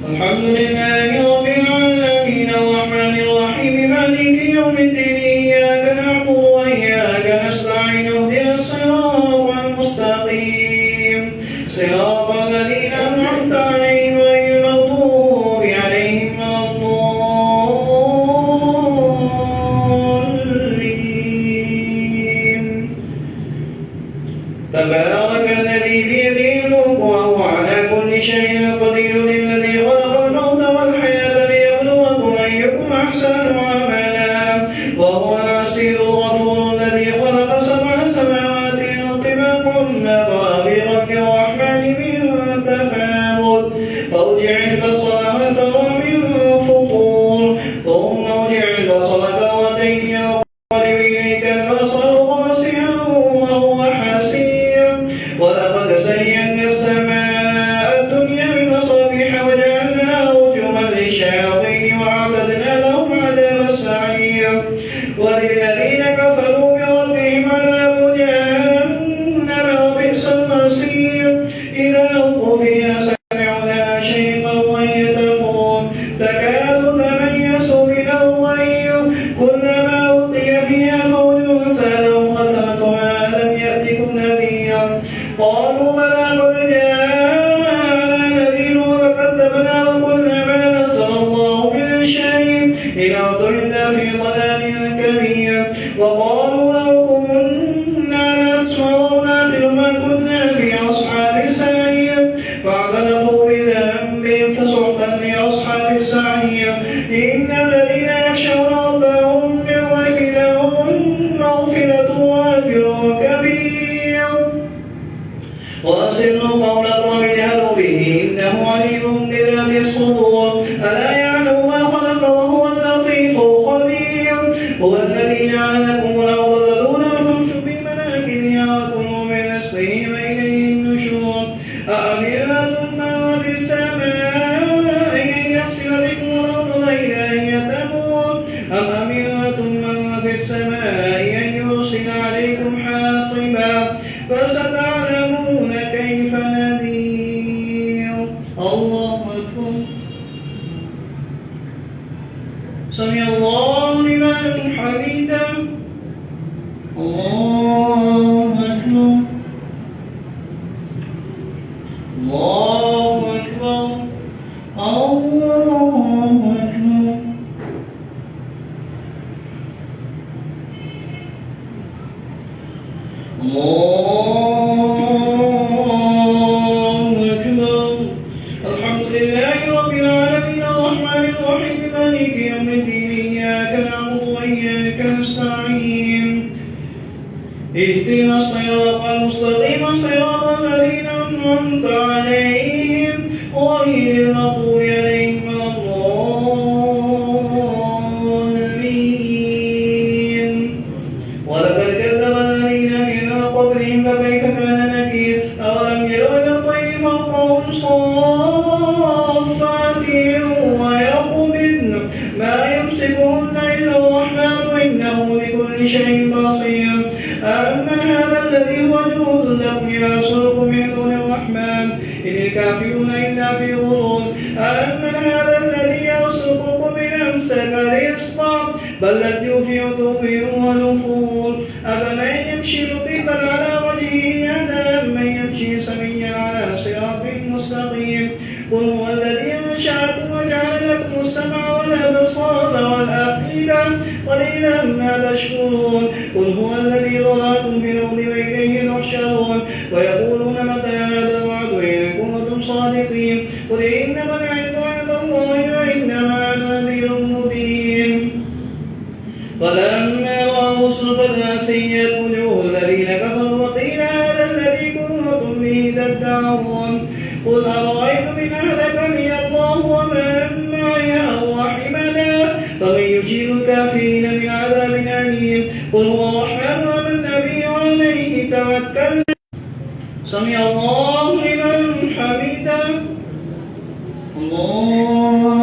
الحمد لله رب العالمين الرحمن الرحيم مالك يوم الدين إياك نعبد وإياك نستعين اهدنا الصراط المستقيم صراط الذين أنعمت عليهم غير المغضوب عليهم ولا الضالين. تبارك الذي بيده الملك وهو على كل شيء قدير الذي خلق الموت والحياة ليبلوكم أيكم أحسن عملا وهو العزيز الغفور الذي خلق سبع سماوات طباقا ما ترى في خلق الرحمن من تفاوت فارجع البصر هل ترى من فطور ثم ارجع البصر كرتين ينقلب إليك البصر خاسئا وهو حسير ولقد زينا السماء الدنيا بمصابيح وجعلناها رجوما للشياطين وأعتدنا لهم عذاب السعير وللذين كفروا بربهم عذاب جهنم وبئس المصير إذا ألقوا فيها سمعوا لها شيئا وهي تفور تكاد تميز من الغيظ كلما ألقي فيها فوج سألهم خزنتها ألم يأتكم نذير قالوا بلى قد جاءنا نذير فكذبنا وقلنا ما نزل الله من شيء إن أنتم إلا في ضلال كبير وقالوا لو كنا نسمع أو نعقل ما كنا في أصحاب السعير فاعترفوا بذنبهم فسحقا لأصحاب السعير إن الذين يخشون ربهم بالغيب لهم مغفرة وأجر كبير وأسروا قولكم واجهروا به إنه عليم بذات الصدور ألا يعلم ما خلق وهو اللطيف الخبير هو الذي جعل لكم الأرض ذلولا فامشوا في مناكبها وكلوا من رزقه وإليه النشور أأمنتم من في السماء أن يخسف بكم الأرض فإذا هي تمور أم أمنتم من في السماء أن يرسل عليكم حاصبا فستعلمون كيف نذير. الله أكبر. سمع الله لمن حمده. الله أكبر. الله أكبر. الله أكبر. الله أكبر. الحمد لله رب العالمين الرحمن الرحيم مالك يوم الدين إياك نعبد وإياك نستعين اهدنا الصراط المستقيم صراط الذين أنعمت عليهم غير المغضوب عليهم ولا الضالين. ولقد كذب الذين من قبلهم فكيف كان نكير أولم يروا إلى الطير فوقهم صافات ويقبضن ما يمسكهن إلا الرحمن إنه بكل شيء بصير أمن هذا الذي هو جند لكم يرزقكم من دون الرحمن إن الكافرون إلا في غرور أمن هذا الذي يرزقكم إن أمسك رزقا بل لجوا في عتو ونفور أفمن يمشي مقيما على وجهه أهدى أمن يمشي سويا على صراط مستقيم قل هو الذي أنشأكم وجعل لكم السمع والأبصار والأفئدة قليلا ما تشكرون قل هو الذي ذراكم في الأرض وإليه تحشرون ويقولون متى هذا الوعد إن كنتم صادقين قل إنما العلم عند الله وإنما أنا نذير مبين فلما رأوا الزلفى سيئت وجوه الذين كفروا وقيل هذا الذي كنتم به تدعون قل أرأيتم إن أهلكني الله ومن معي أو رحمنا فمن يجيب الكافرين من عذاب أليم قل هو الرحمن ومن به عليه توكلنا سمع الله لمن حمده. الله